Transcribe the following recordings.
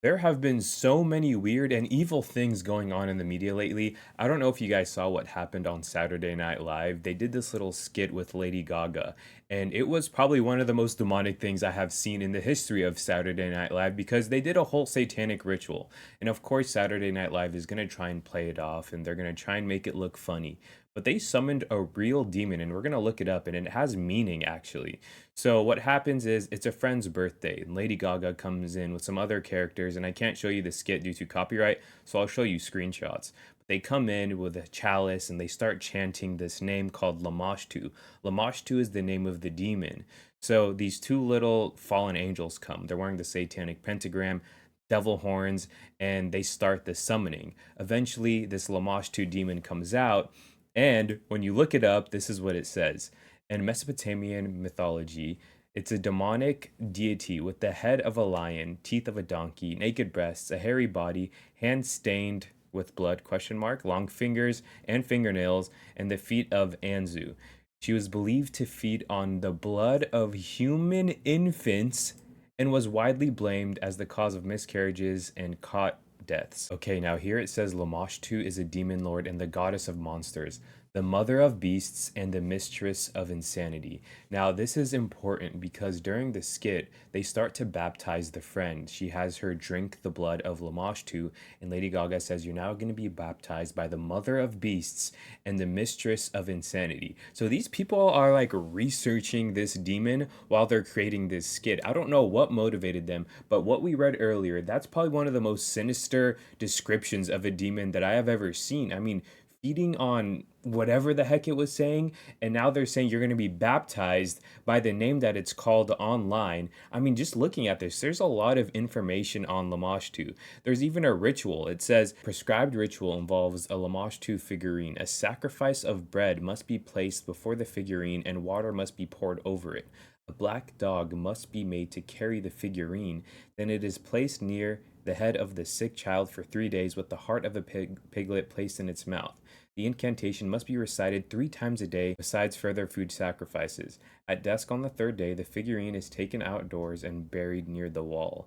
There have been so many weird and evil things going on in the media lately. I don't know if you guys saw what happened on Saturday Night Live. They did this little skit with Lady Gaga, and it was probably one of the most demonic things I have seen in the history of Saturday Night Live because they did a whole satanic ritual. And of course, Saturday Night Live is going to try and play it off and they're going to try and make it look funny. But they summoned a real demon, and we're going to look it up, and it has meaning actually. So what happens is it's a friend's birthday, and Lady Gaga comes in with some other characters, and I can't show you the skit due to copyright, so I'll show you screenshots. But they come in with a chalice and they start chanting this name called Lamashtu. Lamashtu is the name of the demon. So these two little fallen angels come. They're wearing the satanic pentagram, devil horns, and they start the summoning. Eventually, this Lamashtu demon comes out, and when you look it up, this is what it says. In Mesopotamian mythology, it's a demonic deity with the head of a lion, teeth of a donkey, naked breasts, a hairy body, hands stained with blood, question mark, long fingers and fingernails, and the feet of Anzu. She was believed to feed on the blood of human infants and was widely blamed as the cause of miscarriages and cot deaths. Okay, now here it says Lamashtu is a demon lord and the goddess of monsters, the mother of beasts and the mistress of insanity. Now, this is important because during the skit, they start to baptize the friend. She has her drink the blood of Lamashtu, and Lady Gaga says, "You're now going to be baptized by the mother of beasts and the mistress of insanity." So these people are like researching this demon while they're creating this skit. I don't know what motivated them, but what we read earlier, that's probably one of the most sinister descriptions of a demon that I have ever seen. I mean, feeding on whatever the heck it was saying, and now they're saying you're going to be baptized by the name that it's called online. I mean, just looking at this, there's a lot of information on Lamashtu. There's even a ritual. It says prescribed ritual involves a Lamashtu figurine. A sacrifice of bread must be placed before the figurine and water must be poured over it. A black dog must be made to carry the figurine. Then it is placed near the head of the sick child for 3 days with the heart of a piglet placed in its mouth. The incantation must be recited 3 times a day, besides further food sacrifices. At dusk on the third day, the figurine is taken outdoors and buried near the wall.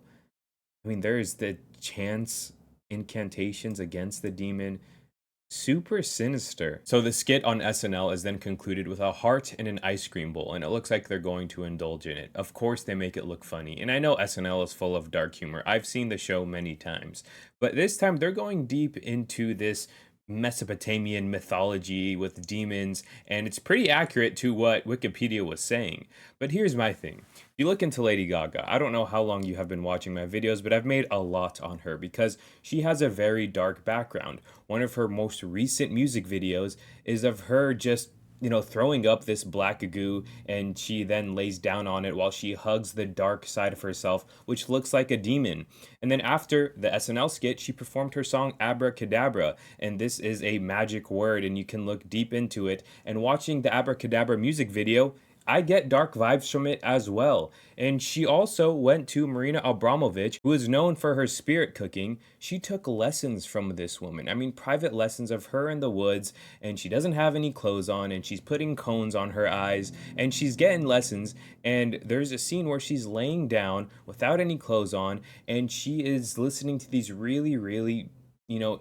I mean, there's the chants, incantations against the demon. Super sinister. So the skit on SNL is then concluded with a heart and an ice cream bowl, and it looks like they're going to indulge in it. Of course, they make it look funny, and I know SNL is full of dark humor. I've seen the show many times, but this time they're going deep into this Mesopotamian mythology with demons, and it's pretty accurate to what Wikipedia was saying. But here's my thing. If you look into Lady Gaga, I don't know how long you have been watching my videos, but I've made a lot on her because she has a very dark background. One of her most recent music videos is of her just throwing up this black goo, and she then lays down on it while she hugs the dark side of herself, which looks like a demon. And then after the SNL skit, she performed her song Abracadabra, and this is a magic word, and you can look deep into it. And watching the Abracadabra music video, I get dark vibes from it as well. And she also went to Marina Abramovich, who is known for her spirit cooking. She took lessons from this woman. I mean, private lessons of her in the woods, and she doesn't have any clothes on, and she's putting cones on her eyes, and she's getting lessons. And there's a scene where she's laying down without any clothes on, and she is listening to these really, really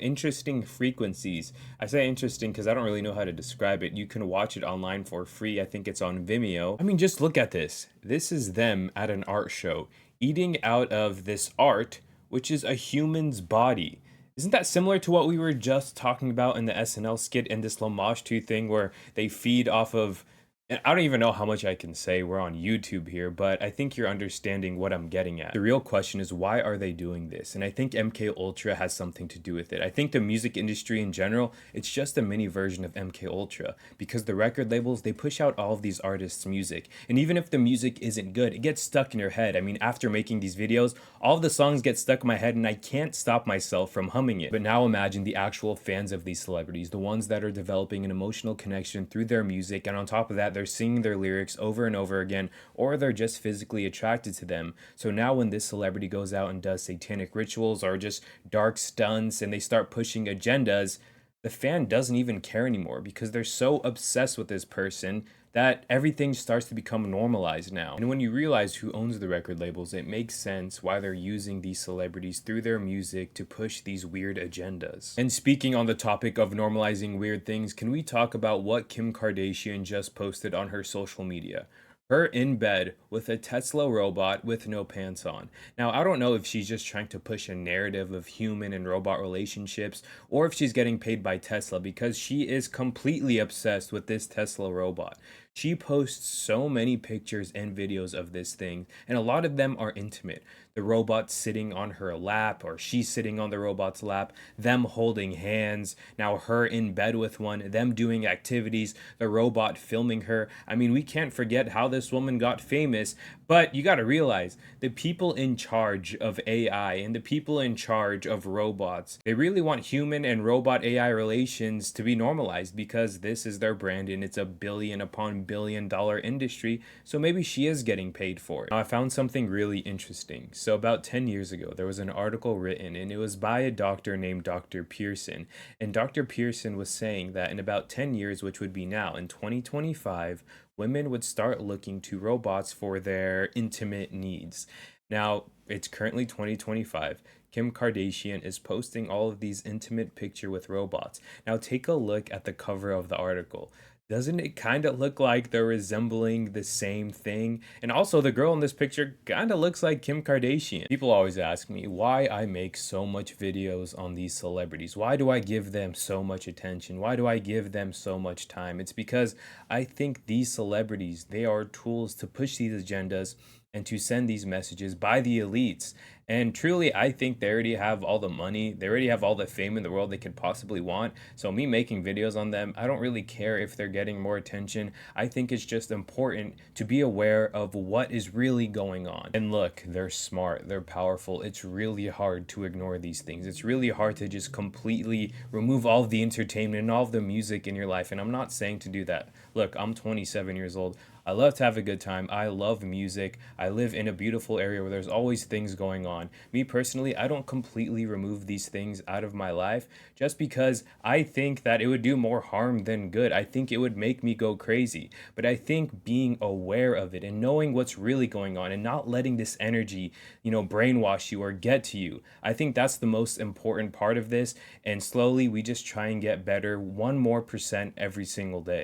interesting frequencies. I say interesting because I don't really know how to describe it. You can watch it online for free. I think it's on Vimeo. I mean, just look at this. This is them at an art show, eating out of this art, which is a human's body. Isn't that similar to what we were just talking about in the SNL skit and this Lamashtu thing where they feed off of, and I don't even know how much I can say. We're on YouTube here, but I think you're understanding what I'm getting at. The real question is, why are they doing this? And I think MK Ultra has something to do with it. I think the music industry in general, it's just a mini version of MK Ultra because the record labels, they push out all of these artists' music. And even if the music isn't good, it gets stuck in your head. I mean, after making these videos, all of the songs get stuck in my head and I can't stop myself from humming it. But now imagine the actual fans of these celebrities, the ones that are developing an emotional connection through their music, and on top of that, they're singing their lyrics over and over again, or they're just physically attracted to them. So now when this celebrity goes out and does satanic rituals or just dark stunts and they start pushing agendas, the fan doesn't even care anymore because they're so obsessed with this person that everything starts to become normalized now. And when you realize who owns the record labels, it makes sense why they're using these celebrities through their music to push these weird agendas. And speaking on the topic of normalizing weird things, can we talk about what Kim Kardashian just posted on her social media? Her in bed with a Tesla robot with no pants on. Now, I don't know if she's just trying to push a narrative of human and robot relationships or if she's getting paid by Tesla because she is completely obsessed with this Tesla robot. She posts so many pictures and videos of this thing, and a lot of them are intimate. The robot sitting on her lap, or she's sitting on the robot's lap, them holding hands, now her in bed with one, them doing activities, the robot filming her. I mean, we can't forget how this woman got famous, but you got to realize the people in charge of AI and the people in charge of robots, they really want human and robot AI relations to be normalized because this is their brand and it's a billion upon billion-dollar industry. So maybe she is getting paid for it. Now, I found something really interesting. So about 10 years ago, there was an article written and it was by a doctor named Dr. Pearson. And Dr. Pearson was saying that in about 10 years, which would be now in 2025, women would start looking to robots for their intimate needs. Now, it's currently 2025. Kim Kardashian is posting all of these intimate picture with robots. Now, take a look at the cover of the article. Doesn't it kind of look like they're resembling the same thing? And also, the girl in this picture kind of looks like Kim Kardashian. People always ask me why I make so much videos on these celebrities. Why do I give them so much attention? Why do I give them so much time? It's because I think these celebrities, they are tools to push these agendas and to send these messages by the elites. And truly, I think they already have all the money, they already have all the fame in the world they could possibly want. So, me making videos on them, I don't really care if they're getting more attention. I think it's just important to be aware of what is really going on. And look, they're smart, they're powerful. It's really hard to ignore these things. It's really hard to just completely remove all of the entertainment and all of the music in your life. And I'm not saying to do that. Look, I'm 27 years old. I love to have a good time. I love music. I live in a beautiful area where there's always things going on. Me personally, I don't completely remove these things out of my life just because I think that it would do more harm than good. I think it would make me go crazy. But I think being aware of it and knowing what's really going on and not letting this energy, brainwash you or get to you, I think that's the most important part of this. And slowly we just try and get better 1% more every single day.